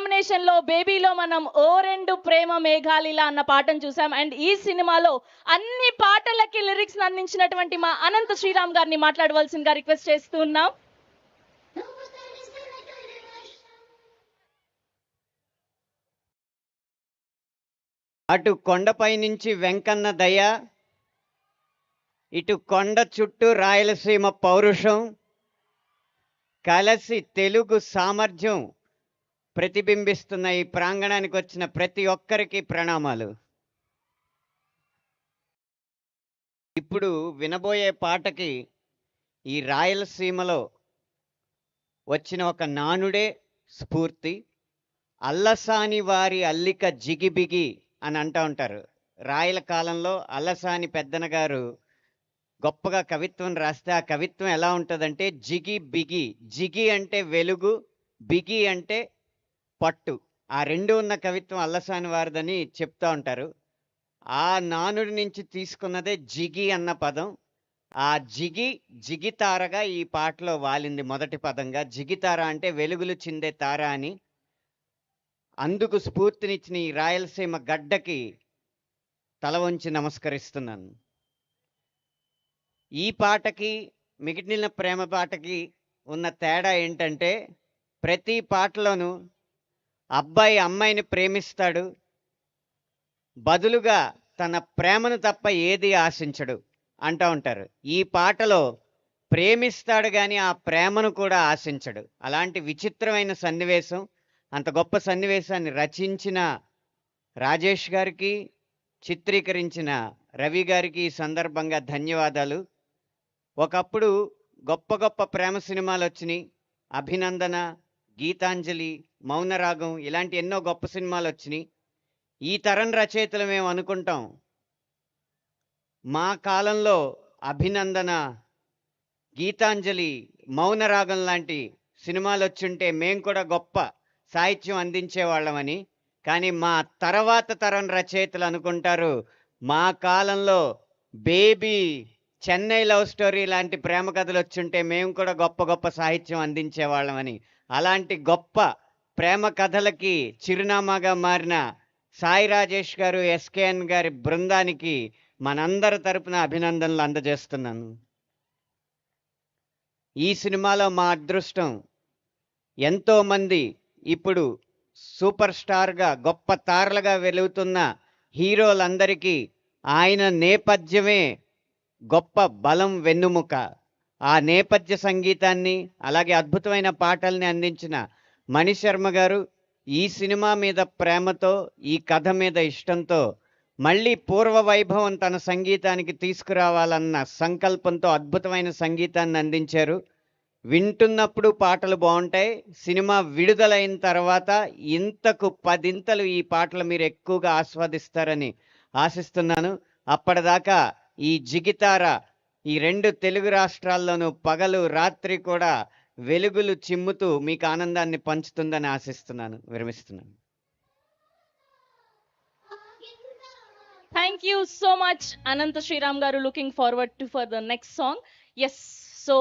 Combination లో బేబీలో మనం ఓ రెండు ప్రేమ మేఘాలిలా అన్న పాటను చూసాం. అండ్ ఈ సినిమాలో అన్ని పాటలకి లిరిక్స్ అందించినటువంటి మా అనంత శ్రీరామ్ గారిని మాట్లాడవలసిందిగా రిక్వెస్ట్ చేస్తూ ఉన్నాం. అటు కొండపై నుంచి వెంకన్న దయ, ఇటు కొండ చుట్టూ రాయలసీమ పౌరుషం కలిసి తెలుగు సామర్థ్యం ప్రతిబింబిస్తున్న ఈ ప్రాంగణానికి వచ్చిన ప్రతి ఒక్కరికి ప్రణామాలు. ఇప్పుడు వినబోయే పాటకి ఈ రాయలసీమలో వచ్చిన ఒక నానుడే స్ఫూర్తి. అల్లసాని వారి అల్లిక జిగిబిగి అని అంటూ ఉంటారు. రాయల కాలంలో అల్లసాని పెద్దన గారు గొప్పగా కవిత్వం రాస్తే ఆ కవిత్వం ఎలా ఉంటుందంటే జిగి బిగి. జిగి అంటే వెలుగు, బిగి అంటే పట్టు. ఆ రెండు ఉన్న కవిత్వం అల్లసాని వారిదని చెప్తూ ఉంటారు. ఆ నానుడి నుంచి తీసుకున్నదే జిగి అన్న పదం. ఆ జిగి జిగితారగా ఈ పాటలో వాలింది మొదటి పదంగా. జిగితార అంటే వెలుగులు చిందే తార అని. అందుకు స్ఫూర్తినిచ్చిన ఈ రాయలసీమ గడ్డకి తల వంచి నమస్కరిస్తున్నాను. ఈ పాటకి మిగిలిన ప్రేమ పాటకి ఉన్న తేడా ఏంటంటే ప్రతి పాటలోనూ అబ్బాయి అమ్మాయిని ప్రేమిస్తాడు, బదులుగా తన ప్రేమను తప్ప ఏది ఆశించడు అంటూ ఉంటారు. ఈ పాటలో ప్రేమిస్తాడు కానీ ఆ ప్రేమను కూడా ఆశించడు. అలాంటి విచిత్రమైన సన్నివేశం. అంత గొప్ప సన్నివేశాన్ని రచించిన రాజేష్ గారికి, చిత్రీకరించిన రవి గారికి ఈ సందర్భంగా ధన్యవాదాలు. ఒకప్పుడు గొప్ప గొప్ప ప్రేమ సినిమాలు వచ్చినాయి. అభినందన, గీతాంజలి, మౌనరాగం ఇలాంటి ఎన్నో గొప్ప సినిమాలు వచ్చినాయి. ఈ తరం రచయితలు మేము అనుకుంటాం, మా కాలంలో అభినందన, గీతాంజలి, మౌనరాగం లాంటి సినిమాలు వచ్చుంటే మేము కూడా గొప్ప సాహిత్యం అందించేవాళ్ళమని. కానీ మా తర్వాత తరం రచయితలు అనుకుంటారు, మా కాలంలో బేబీ, చెన్నై లవ్ స్టోరీ లాంటి ప్రేమ కథలు వచ్చుంటే మేము కూడా గొప్ప గొప్ప సాహిత్యం అందించేవాళ్ళమని. అలాంటి గొప్ప ప్రేమ కథలకి చిరునామాగా మారిన సాయి రాజేష్ గారు, ఎస్కేఎన్ గారి బృందానికి మనందరి తరపున అభినందనలు అందజేస్తున్నాను. ఈ సినిమాలో మా అదృష్టం, ఎంతోమంది ఇప్పుడు సూపర్ స్టార్గా గొప్ప తారలుగా వెలుగుతున్న హీరోలందరికీ ఆయన నేపథ్యమే గొప్ప బలం, వెన్నుముక. ఆ నేపథ్య సంగీతాన్ని అలాగే అద్భుతమైన పాటల్ని అందించిన మణిశర్మ గారు ఈ సినిమా మీద ప్రేమతో, ఈ కథ మీద ఇష్టంతో మళ్ళీ పూర్వ వైభవం తన సంగీతానికి తీసుకురావాలన్న సంకల్పంతో అద్భుతమైన సంగీతాన్ని అందించారు. వింటున్నప్పుడు పాటలు బాగుంటాయి. సినిమా విడుదలైన తర్వాత ఇంతకు 10 ఈ పాటలు మీరు ఎక్కువగా ఆస్వాదిస్తారని ఆశిస్తున్నాను. అప్పటిదాకా ఈ జిగితార ఈ 2 తెలుగు రాష్ట్రాల్లోనూ పగలు రాత్రి కూడా వెలుగులు చిమ్ముతూ మీకు ఆనందాన్ని పంచుతుందని ఆశిస్తున్నాను. విరమిస్తున్నాను. Thank you so much, Ananta Sriram garu. Looking forward to for the next song. Yes, so